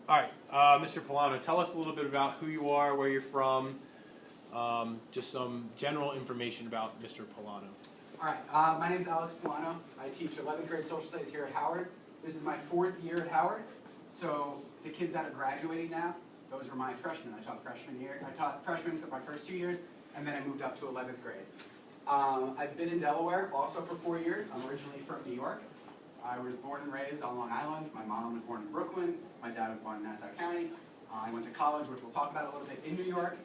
All right, Mr. Paolano, tell us a little bit about who you are, where you're from, just some general information about Mr. Paolano. All right, my name is Alex Paolano. I teach 11th grade social studies here at Howard. This is my 4th year at Howard. So the kids that are graduating now, those were my freshmen. I taught freshmen for my first 2 years, and then I moved up to 11th grade. I've been in Delaware also for 4 years. I'm originally from New York. I was born and raised on Long Island. My mom was born in Brooklyn. My dad was born in Nassau County. I went to college, which we'll talk about a little bit, in New York.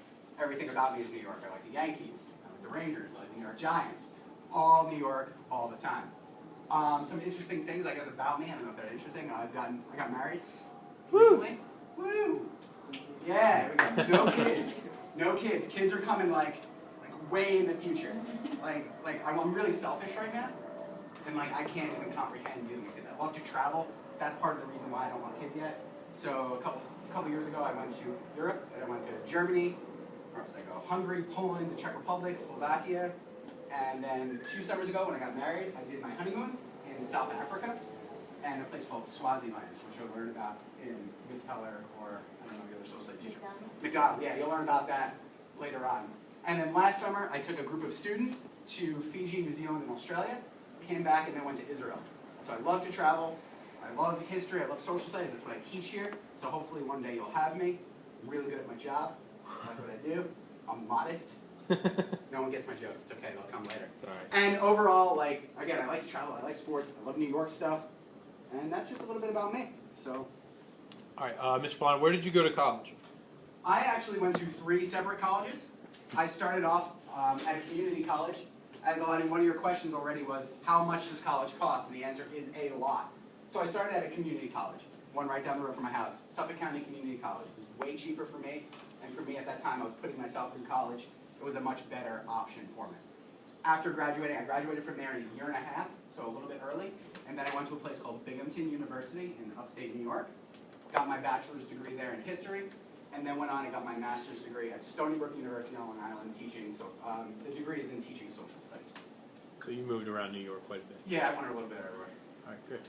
Everything about me is New York. I like the Yankees. I like the Rangers. I like the New York Giants. All New York, all the time. Some interesting things, I guess, about me. I don't know if they're interesting. I got married recently. Woo! Yeah, here we go. No kids. No kids. Kids are coming like way in the future. I'm really selfish right now. And I can't even comprehend dealing with kids. I love to travel. That's part of the reason why I don't want kids yet. So a couple years ago, I went to Europe, and I went to Germany. Where else did I go? Hungary, Poland, the Czech Republic, Slovakia. And then 2 summers ago, when I got married, I did my honeymoon in South Africa, and a place called Swaziland, which you'll learn about in Miss Heller, or I don't know, the other social studies teacher. McDonald, yeah, you'll learn about that later on. And then last summer, I took a group of students to Fiji, New Zealand, and Australia. Came back and then went to Israel. So I love to travel, I love history, I love social studies, that's what I teach here. So hopefully one day you'll have me. I'm really good at my job, I like what I do, I'm modest. No one gets my jokes, it's okay, they'll come later. Sorry. And overall, again, I like to travel, I like sports, I love New York stuff, and that's just a little bit about me. So. All right, Mr. Paolano, where did you go to college? I actually went to 3 separate colleges. I started off at a community college. As one of your questions already was, how much does college cost? And the answer is a lot. So I started at a community college, one right down the road from my house, Suffolk County Community College. It was way cheaper for me, and for me at that time, I was putting myself through college. It was a much better option for me. After graduating, I graduated from there in a year and a half, so a little bit early, and then I went to a place called Binghamton University in upstate New York. Got my bachelor's degree there in history, and then went on and got my master's degree at Stony Brook University on Long Island teaching. So the degree is in teaching social studies. So you moved around New York quite a bit. Yeah, I went a little bit everywhere. All right, good.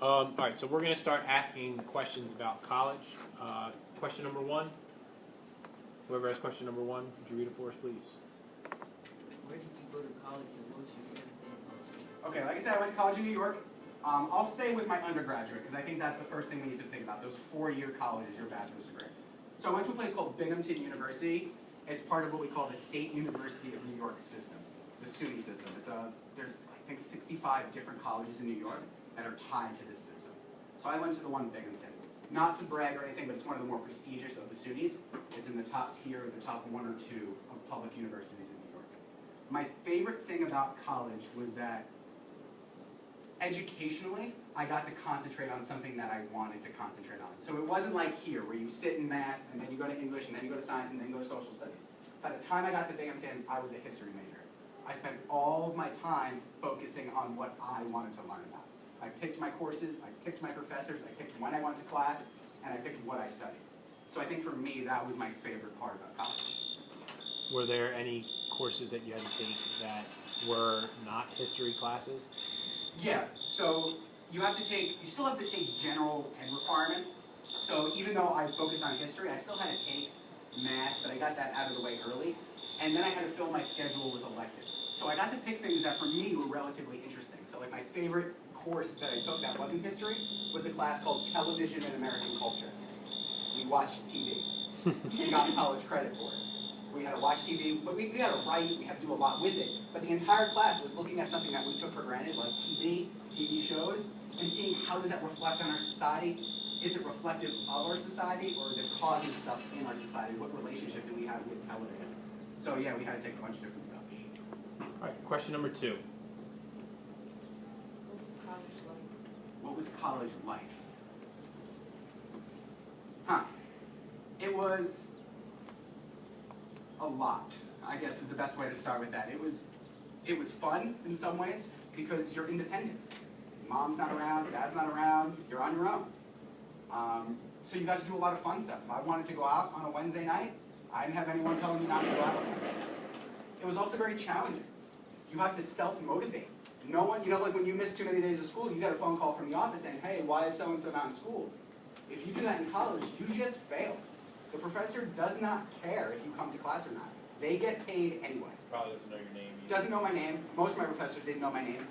All right, so we're going to start asking questions about college. Question number 1. Whoever has question number 1, would you read it for us, please? Where did you go to college and what was your favorite thing about school? Okay, like I said, I went to college in New York. I'll stay with my undergraduate because I think that's the first thing we need to think about. Those 4-year colleges, your bachelor's degree. So I went to a place called Binghamton University. It's part of what we call the State University of New York system, the SUNY system. There's I think 65 different colleges in New York that are tied to this system. So I went to the one in Binghamton. Not to brag or anything, but it's one of the more prestigious of the SUNYs. It's in the top tier, the top 1 or 2 of public universities in New York. My favorite thing about college was that educationally, I got to concentrate on something that I wanted to concentrate on. So it wasn't like here, where you sit in math, and then you go to English, and then you go to science, and then you go to social studies. By the time I got to Binghamton, I was a history major. I spent all of my time focusing on what I wanted to learn about. I picked my courses, I picked my professors, I picked when I went to class, and I picked what I studied. So I think for me, that was my favorite part about college. Were there any courses that you had to take that were not history classes? Yeah, so you still have to take general ed requirements. So even though I focused on history, I still had to take math, but I got that out of the way early. And then I had to fill my schedule with electives. So I got to pick things that for me were relatively interesting. So my favorite course that I took that wasn't history was a class called Television and American Culture. We watched TV. We got college credit for it. We had to watch TV, but we had to write, we had to do a lot with it. But the entire class was looking at something that we took for granted, like TV shows, and seeing how does that reflect on our society. Is it reflective of our society, or is it causing stuff in our society? What relationship do we have with television? So yeah, we had to take a bunch of different stuff. All right, question number 2. What was college like? Huh. It was a lot, I guess is the best way to start with that. It was fun in some ways because you're independent. Mom's not around, dad's not around, you're on your own. So you got to do a lot of fun stuff. If I wanted to go out on a Wednesday night, I didn't have anyone telling me not to go out. It was also very challenging. You have to self-motivate. No one, like when you miss too many days of school, you get a phone call from the office saying, hey, why is so-and-so not in school? If you do that in college, you just failed. The professor does not care if you come to class or not. They get paid anyway. Probably doesn't know your name either. Doesn't know my name. Most of my professors didn't know my name.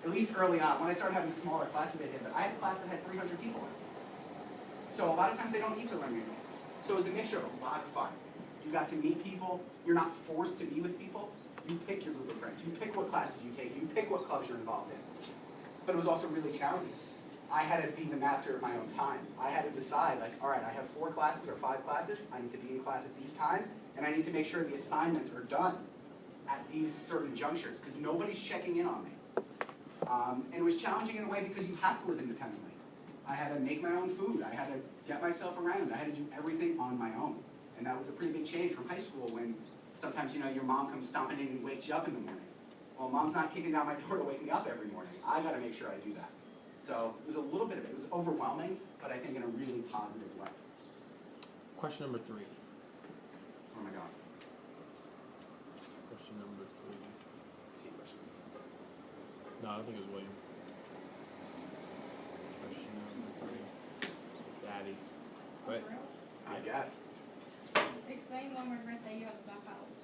At least early on. When I started having smaller classes, they did. But I had a class that had 300 people in it. So a lot of times they don't need to learn your name. So it was a mixture of a lot of fun. You got to meet people. You're not forced to be with people. You pick your group of friends. You pick what classes you take. You pick what clubs you're involved in. But it was also really challenging. I had to be the master of my own time. I had to decide, like, all right, I have 4 classes or 5 classes. I need to be in class at these times. And I need to make sure the assignments are done at these certain junctures, because nobody's checking in on me. And it was challenging in a way because you have to live independently. I had to make my own food. I had to get myself around. I had to do everything on my own. And that was a pretty big change from high school when sometimes, your mom comes stomping in and wakes you up in the morning. Well, mom's not kicking down my door to wake me up every morning. I got to make sure I do that. So it was a little bit of it. It was overwhelming, but I think in a really positive way. Question number 3. Oh my God. Question number 3. See question. No, I don't think it was William. Question number 3. It's Abby. What? I guess. Explain one more birthday you have about college.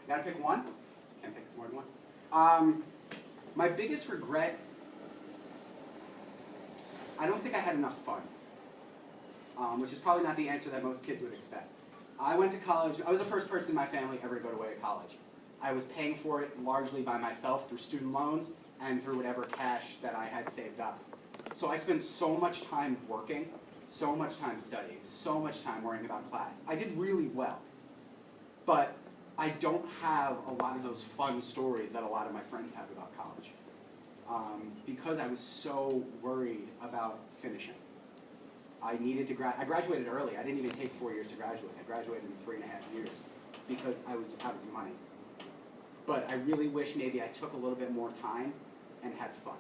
Gotta pick one? Can't pick more than one. My biggest regret, I don't think I had enough fun, which is probably not the answer that most kids would expect. I went to college, I was the first person in my family ever to go away to college. I was paying for it largely by myself through student loans and through whatever cash that I had saved up. So I spent so much time working, so much time studying, so much time worrying about class. I did really well, but I don't have a lot of those fun stories that a lot of my friends have about college, because I was so worried about finishing. I needed to I graduated early. I didn't even take 4 years to graduate. I graduated in 3.5 years because I was out of money. But I really wish maybe I took a little bit more time and had fun.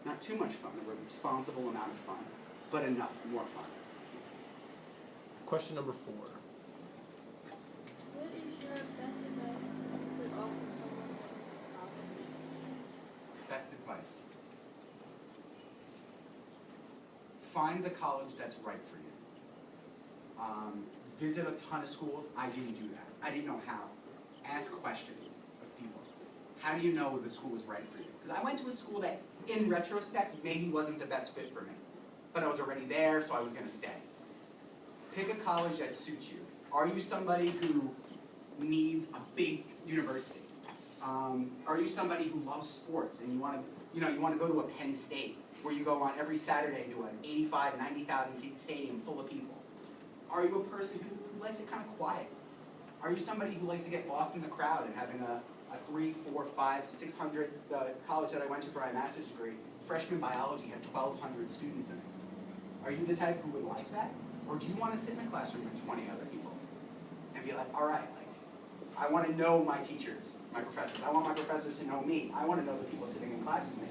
Not too much fun, a responsible amount of fun, but enough, more fun. Question number 4. What is your best advice to offer someone going to college? Best advice. Find the college that's right for you. Visit a ton of schools. I didn't do that. I didn't know how. Ask questions of people. How do you know the school is right for you? Because I went to a school that, in retrospect, maybe wasn't the best fit for me. But I was already there, so I was going to stay. Pick a college that suits you. Are you somebody who needs a big university? Are you somebody who loves sports and you want to go to a Penn State where you go on every Saturday to an 85, 90,000 seat stadium full of people? Are you a person who likes it kind of quiet? Are you somebody who likes to get lost in the crowd and having a 3, 4, 5, 600, the college that I went to for my master's degree, freshman biology had 1,200 students in it. Are you the type who would like that? Or do you want to sit in a classroom with 20 other people and be like, all right, I want to know my teachers, my professors. I want my professors to know me. I want to know the people sitting in class with me.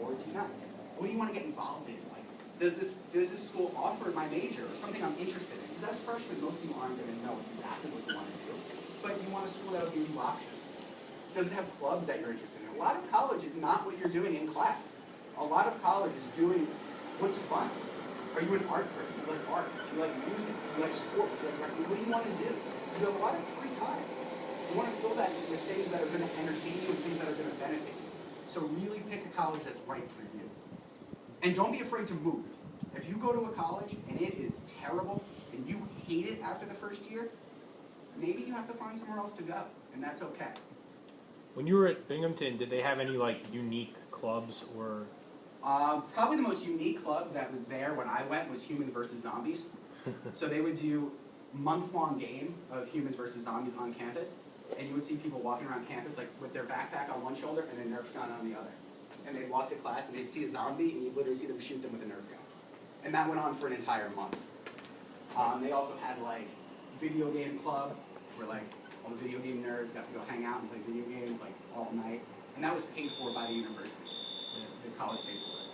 Or do you not? What do you want to get involved in? Like, does this school offer my major or something I'm interested in? Because as a freshman, most of you aren't going to know exactly what you want to do. But you want a school that will give you options. Does it have clubs that you're interested in? A lot of college is not what you're doing in class. A lot of college is doing what's fun. Are you an art person? Do you like art? Do you like music? Do you like sports? Do you like rugby? What do you want to do? You have a lot of free time. You want to fill that with things that are going to entertain you and things that are going to benefit you. So really pick a college that's right for you. And don't be afraid to move. If you go to a college and it is terrible and you hate it after the first year, maybe you have to find somewhere else to go, and that's okay. When you were at Binghamton, did they have any unique clubs or? Probably the most unique club that was there when I went was Humans versus Zombies. So they would do month-long game of Humans versus Zombies on campus, and you would see people walking around campus with their backpack on one shoulder and a Nerf gun on the other. And they'd walk to class and they'd see a zombie and you'd literally see them shoot them with a Nerf gun. And that went on for an entire month. They also had video game club where all the video game nerds got to go hang out and play video games all night. And that was paid for by the university. The college pays for it.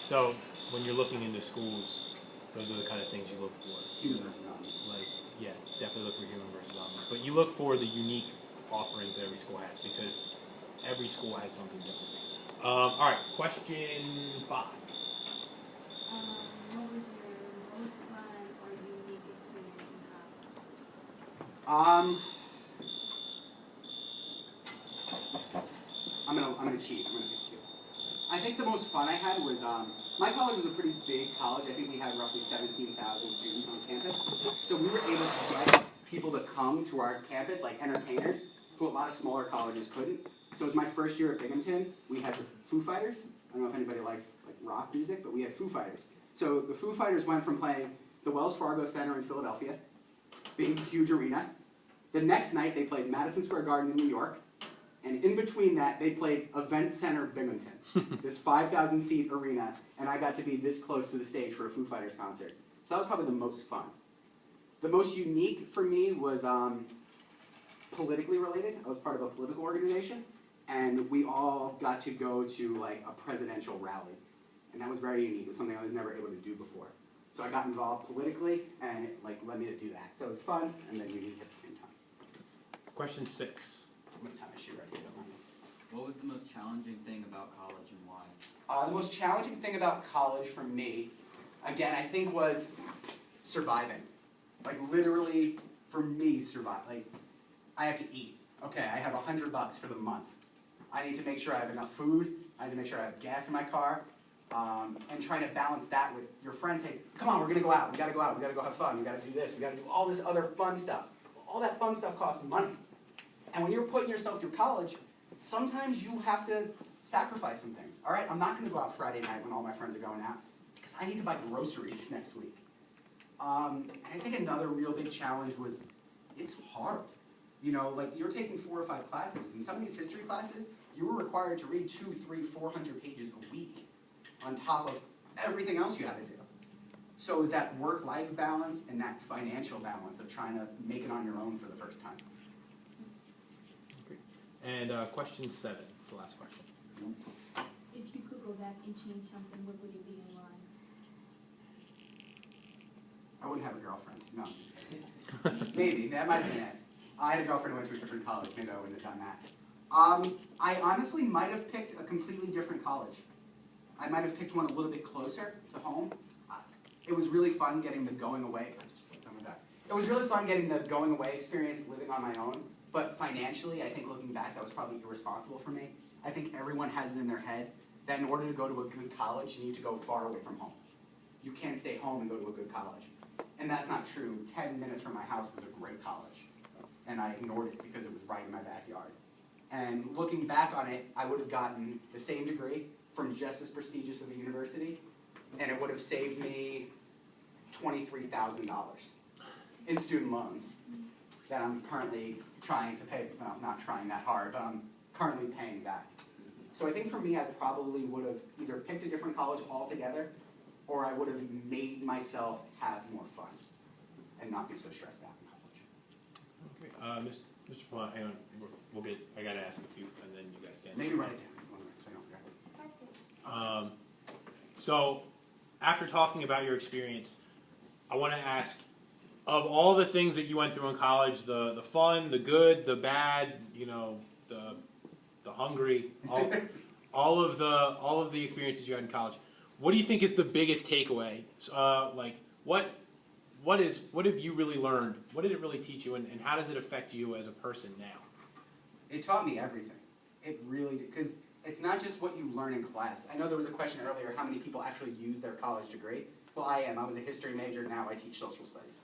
So when you're looking into schools, those are the kind of things you look for. Humans versus Zombies. Yeah, definitely look for Human versus Zombies. But you look for the unique offerings that every school has because every school has something different. All right, question 5. I'm gonna cheat. I'm gonna pick two. I think the most fun I had was my college was a pretty big college. I think we had roughly 17,000 students on campus. So we were able to get people to come to our campus, like entertainers, who a lot of smaller colleges couldn't. So it was my first year at Binghamton. We had the Foo Fighters. I don't know if anybody likes like rock music, but we had Foo Fighters. So the Foo Fighters went from playing the Wells Fargo Center in Philadelphia, big, huge arena. The next night they played Madison Square Garden in New York. And in between that, they played Event Center Binghamton, this 5,000 seat arena, and I got to be this close to the stage for a Foo Fighters concert. So that was probably the most fun. The most unique for me was politically related. I was part of a political organization, and we all got to go to like a presidential rally. And that was very unique. It was something I was never able to do before. So I got involved politically, and it like led me to do that. So it was fun, and then unique at the same time. Question 6. What time is she ready? What was the most challenging thing about college and why? The most challenging thing about college for me, again, I think was surviving. Like literally, for me, survive. Like, I have to eat. Okay, I have $100 for the month. I need to make sure I have enough food. I need to make sure I have gas in my car. And trying to balance that with your friends saying, come on, we're gonna go out. We gotta go out. We gotta go have fun. We gotta do this. We gotta do all this other fun stuff. All that fun stuff costs money. And when you're putting yourself through college, sometimes you have to sacrifice some things. All right, I'm not going to go out Friday night when all my friends are going out because I need to buy groceries next week. And I think another real big challenge was it's hard. You know, like you're taking 4 or 5 classes. In some of these history classes, you were required to read 200, 300, 400 pages a week on top of everything else you had to do. So it was that work-life balance and that financial balance of trying to make it on your own for the first time. And question 7, the last question. If you could go back and change something, what would it be and why? I wouldn't have a girlfriend. No, I'm just kidding. Maybe. That might have been it. I had a girlfriend who went to a different college. Maybe I wouldn't have done that. I honestly might have picked a completely different college. I might have picked one a little bit closer to home. It was really fun getting the going away. It was really fun getting the going away experience living on my own. But financially, I think looking back, that was probably irresponsible for me. I think everyone has it in their head that in order to go to a good college, you need to go far away from home. You can't stay home and go to a good college. And that's not true. 10 minutes from my house was a great college. And I ignored it because it was right in my backyard. And looking back on it, I would have gotten the same degree from just as prestigious of a university, and it would have saved me $23,000 in student loans that I'm currently trying to pay, well, not trying that hard, but I'm currently paying back. So I think for me, I probably would have either picked a different college altogether, or I would have made myself have more fun and not be so stressed out in college. Okay. Mr. Paolano, hang on. I gotta ask a few, and then you guys can. Maybe write it down so I don't forget. So, after talking about your experience, I want to ask, of all the things that you went through in college, the fun, the good, the bad, you know, the hungry, all of the experiences you had in college, what do you think is the biggest takeaway? Like, what have you really learned? What did it really teach you, and how does it affect you as a person now? It taught me everything. It really did, because it's not just what you learn in class. I know there was a question earlier, how many people actually use their college degree? Well, I am. I was a history major, now I teach social studies.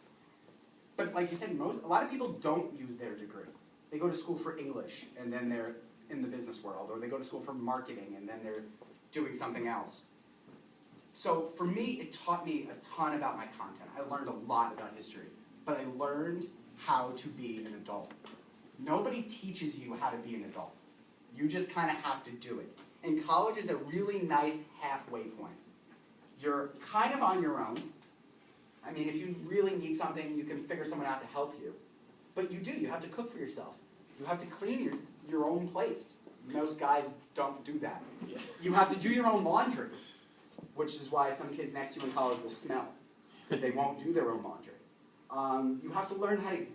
But like you said, a lot of people don't use their degree. They go to school for English, and then they're in the business world, or they go to school for marketing, and then they're doing something else. So for me, it taught me a ton about my content. I learned a lot about history, but I learned how to be an adult. Nobody teaches you how to be an adult. You just kind of have to do it. And college is a really nice halfway point. You're kind of on your own. I mean, if you really need something, you can figure someone out to help you. But you do. You have to cook for yourself. You have to clean your own place. Most guys don't do that. Yeah. You have to do your own laundry, which is why some kids next to you in college will smell. They won't do their own laundry. You have to learn how to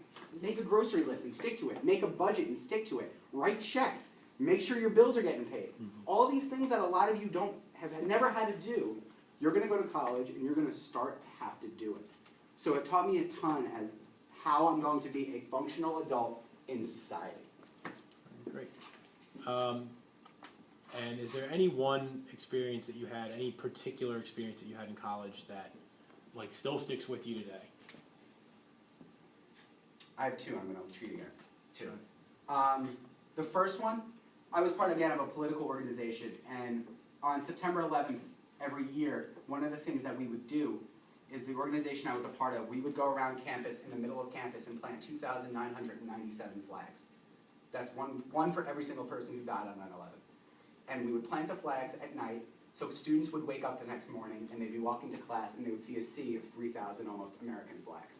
make a grocery list and stick to it. Make a budget and stick to it. Write checks. Make sure your bills are getting paid. Mm-hmm. All these things that a lot of you have never had to do, you're going to go to college and you're going to start to have to do it. So it taught me a ton as how I'm going to be a functional adult in society. Great. And is there any one experience that you had, any particular experience that you had in college that, like, still sticks with you today? I have two I'm going to treat again. Two. The first one, I was part, again, of a political organization, and on September 11th every year, one of the things that we would do is the organization I was a part of, we would go around campus, in the middle of campus, and plant 2,997 flags. That's one for every single person who died on 9/11. And we would plant the flags at night, so students would wake up the next morning, and they'd be walking to class, and they would see a sea of 3,000 almost American flags.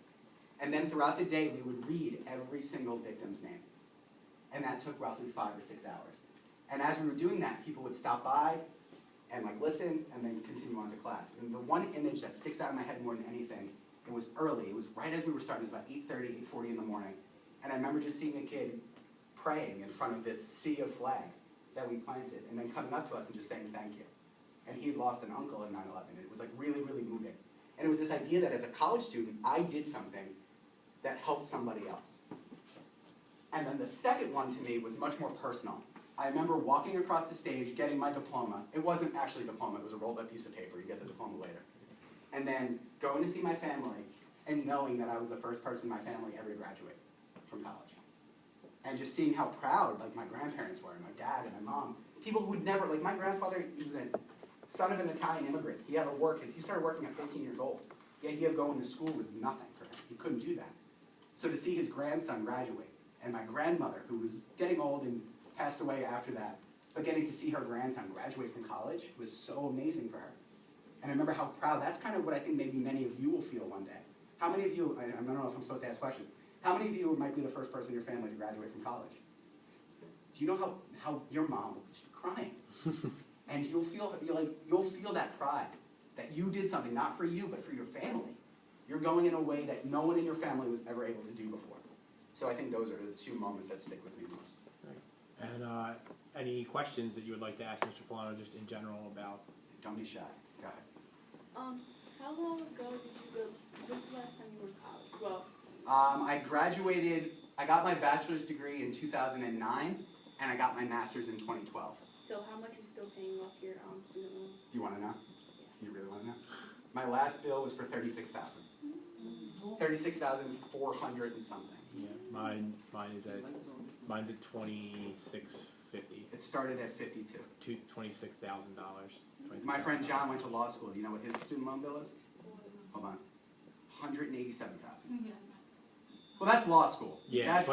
And then throughout the day, we would read every single victim's name. And that took roughly 5 or 6 hours. And as we were doing that, people would stop by and like listen and then continue on to class. And the one image that sticks out in my head more than anything, it was early. It was right as we were starting. It was about 8:30, 8:40 in the morning. And I remember just seeing a kid praying in front of this sea of flags that we planted and then coming up to us and just saying thank you. And he had lost an uncle in 9/11. It was like really, really moving. And it was this idea that as a college student, I did something that helped somebody else. And then the second one to me was much more personal. I remember walking across the stage, getting my diploma. It wasn't actually a diploma, it was a rolled up piece of paper. You get the diploma later. And then going to see my family and knowing that I was the first person in my family ever to graduate from college. And just seeing how proud like my grandparents were, and my dad and my mom. People who'd never, like my grandfather, he was a son of an Italian immigrant. He had to work, he started working at 14 years old. The idea of going to school was nothing for him. He couldn't do that. So to see his grandson graduate, and my grandmother, who was getting old and passed away after that, but getting to see her grandson graduate from college was so amazing for her. And I remember how proud, that's kind of what I think maybe many of you will feel one day. How many of you, I don't know if I'm supposed to ask questions, how many of you might be the first person in your family to graduate from college? Do you know how your mom will just be crying? And you'll feel that pride, that you did something, not for you, but for your family. You're going in a way that no one in your family was ever able to do before. So I think those are the two moments that stick with me most. Right. And any questions that you would like to ask Mr. Paolano just in general about? Don't be shy. Go ahead. How long ago did you go? When's the last time you were in college? Well, I graduated, I got my bachelor's degree in 2009, and I got my master's in 2012. so how much are you still paying off your student loan? Do you want to know? Do you really want to know? My last bill was for $36,000. 36,400 and something. Yeah, mine's at $26,550. It started at 52. $26,000. My friend John went to law school. Do you know what his student loan bill is? Hold on. $187,000. Well, that's law school. Yeah, that's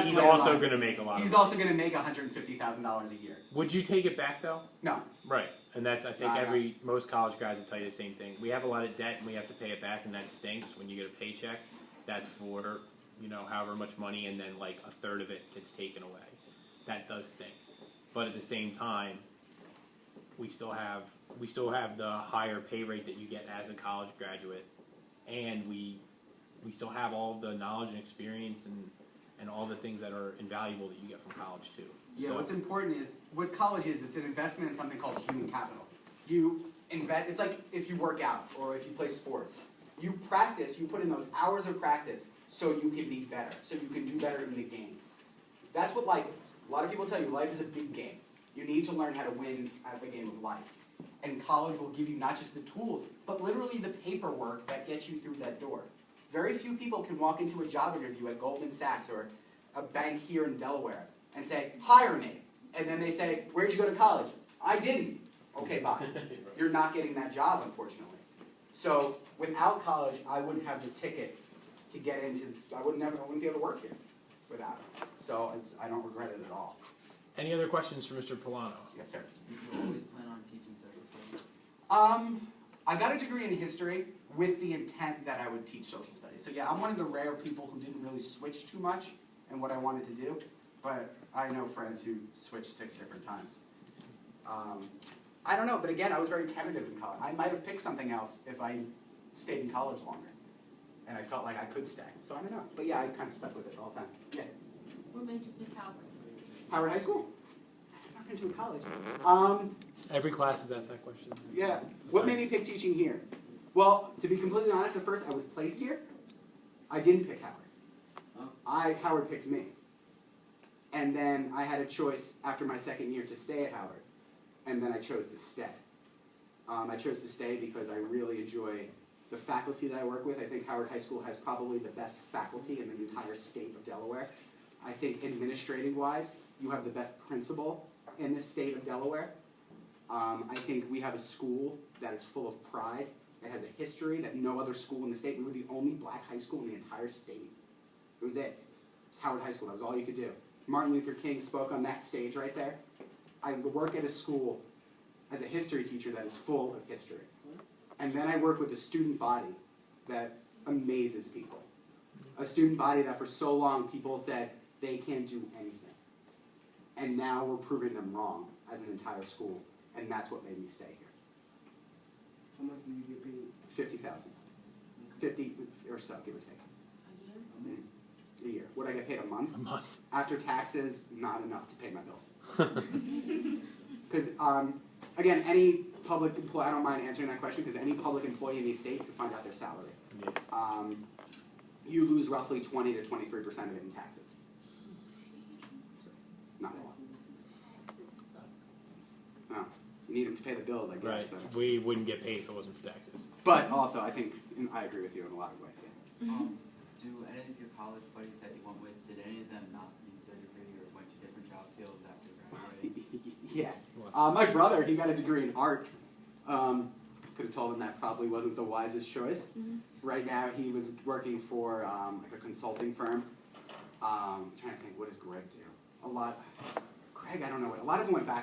he's later also on. going to make a lot. He's also going to make $150,000 a year. Would you take it back though? No. Right, and that's I think No. most college grads will tell you the same thing. We have a lot of debt and we have to pay it back, and that stinks when you get a paycheck. That's for however much money, and then like a third of it gets taken away. That does stink. But at the same time, we still have the higher pay rate that you get as a college graduate, and we still have all the knowledge and experience and all the things that are invaluable that you get from college too. Yeah, So, what's important is, what college is, it's an investment in something called human capital. You invest, it's like if you work out or if you play sports. You practice, you put in those hours of practice so you can be better, so you can do better in the game. That's what life is. A lot of people tell you life is a big game. You need to learn how to win at the game of life. And college will give you not just the tools, but literally the paperwork that gets you through that door. Very few people can walk into a job interview at Goldman Sachs or a bank here in Delaware and say, hire me. And then they say, where'd you go to college? I didn't. Okay, bye. You're not getting that job, unfortunately. So without college, I wouldn't have the ticket to get into, I wouldn't be able to work here without it. So I don't regret it at all. any other questions for Mr. Paolano? Yes, sir. Did you always plan on teaching social studies? I got a degree in history with the intent that I would teach social studies. So yeah, I'm one of the rare people who didn't really switch too much in what I wanted to do, but I know friends who switched 6 different times. I don't know, but again, I was very tentative in college. I might have picked something else if I stayed in college longer, and I felt like I could stay. So I don't know, but yeah, I kind of stuck with it all the time. Yeah. What made you pick Howard? Howard High School? I'm not going to do college. Every class has asked that question. Yeah. What made me pick teaching here? Well, to be completely honest, at first I was placed here. I didn't pick Howard. Howard picked me. And then I had a choice after my second year to stay at Howard. And then I chose to stay. I chose to stay because I really enjoy the faculty that I work with. I think Howard High School has probably the best faculty in the entire state of Delaware. I think administrating-wise, you have the best principal in the state of Delaware. I think we have a school that is full of pride. It has a history that no other school in the state. We were the only black high school in the entire state. It was it. It's Howard High School. That was all you could do. Martin Luther King spoke on that stage right there. I work at a school as a history teacher that is full of history. And then I work with a student body that amazes people. A student body that for so long people said they can't do anything. And now we're proving them wrong as an entire school. And that's what made me stay here. How much do you get paid? 50,000. 50 or so, give or take. A year. What I get paid a month? A month. After taxes, not enough to pay my bills. Because, again, any public employee, I don't mind answering that question, because any public employee in the state can find out their salary. Yeah. You lose roughly 20 to 23% of it in taxes. So, not a lot. No, you need them to pay the bills, I guess. Right. So. We wouldn't get paid if it wasn't for taxes. But also, I think, I agree with you in a lot of ways, yeah. Do any of your college buddies that you went with, did any of them not use their degree or went to different job fields after graduating? Yeah. My brother, he got a degree in art. Could have told him that probably wasn't the wisest choice. Right now, he was working for like a consulting firm. I'm trying to think, what does Greg do? Greg, I don't know. A lot of them went back